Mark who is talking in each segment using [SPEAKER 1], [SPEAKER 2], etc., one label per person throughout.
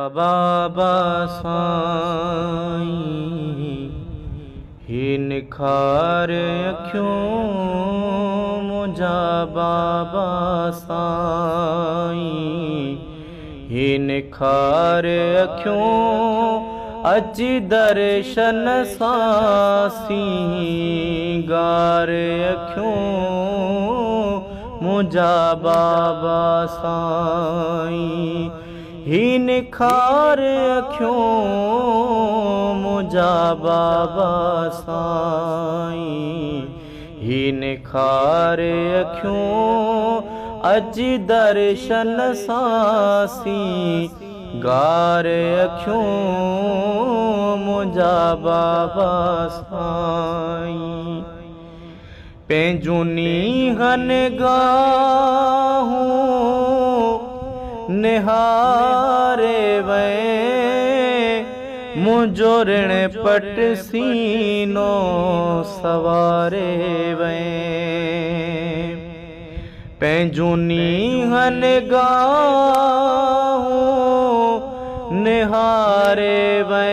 [SPEAKER 1] बाबा साईं ही निखार अखियों मुझा बाबा साईं ही निखार अखियों अच दर्शन सासी गार अखियों मुझा बाबा साईं ही निखार अखियों मुझा बाबा साईं ही निखार अखियों अज दर्शन सासी गार अखियों मुझा बाबा साईं पैंजूनी हन गाहूं निहारे वे मुझो ऋण पट सीनो सवारे वे पैंजूनी हन गाहूं निहारे वे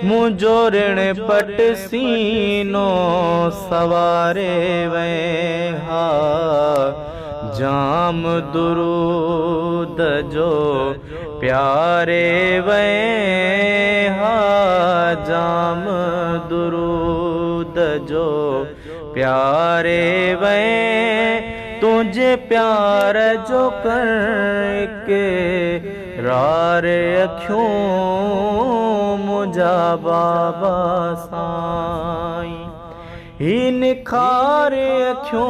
[SPEAKER 1] मुझो ऋण पट सीनो सवारे वे हा जाम दुरूद जो प्यारे वे हा जाम दुरूद जो प्यारे वे तुझे प्यार जो करके रार अखियों मुझा बाबा साईं ही निखार अखियों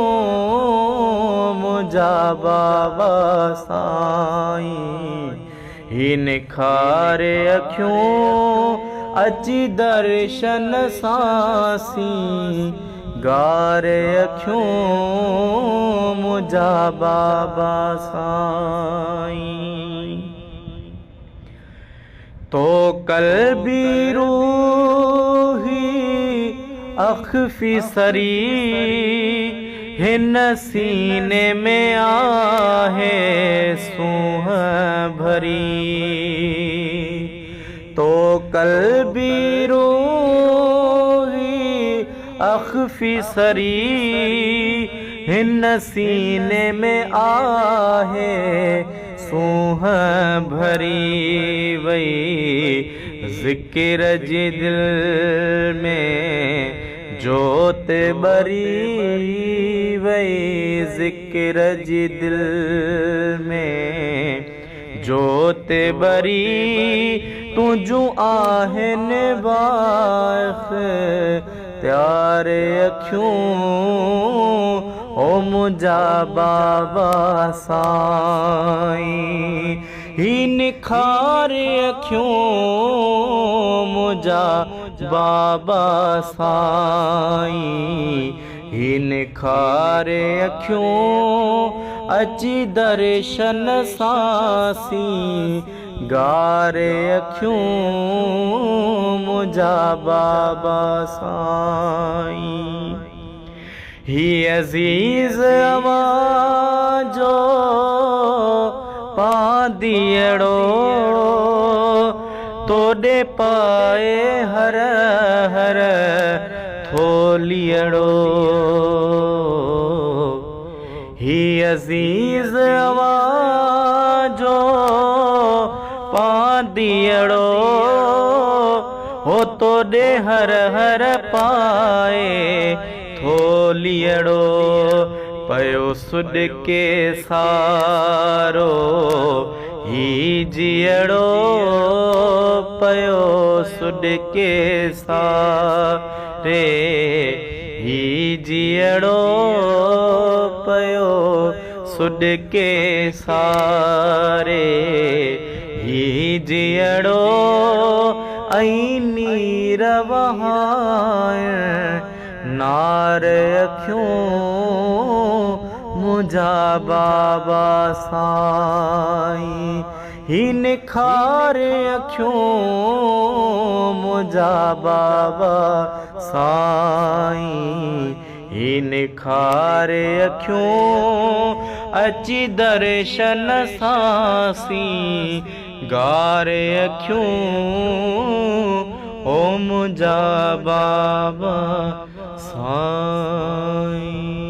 [SPEAKER 1] मुझा बाबा साईं ही निखार अखियों अची दर्शन सासी गार अखियों मुझा बाबा साईं तो कल्बी रूही अख़फ़ी सरी हिन सीने में आहे सूह भरी तो कल्बी रूही अख़फ़ी सरी हिन सीने में आहे सूह भरी वई ज़िक्र जी दिल में जोत बरी वई ज़िक्र जी दिल में जोत बरी तुझू आहन बाख त्यार अखियों ओ मुझा बाबा साईं ही निखार अखियों मुझा बाबा साईं ही निखार अखियों अची दर्शन सासी गार अखियों मुझा बाबा साईं ही अज़ीज़ आवाज़ो पादियड़ो तोड़े पाए हर हर थोलियड़ो ही अज़ीज़ आवाज़ो पादियड़ो हो तोड़े हर हर पाए थोलियड़ो पयो सुड के सारो ही जियड़ो पयो सुड के सारे ही जियड़ो पयो सुड के सारे ही जियड़ो ऐं नीर वहाए नार अखियों मुझा बाबा साईं ही निखार अखियों मुझा बाबा साईं ही निखारे अखियूं अची दर्शन सासी गारे अखियूं ओ मुंहिंजा बाबा साईं।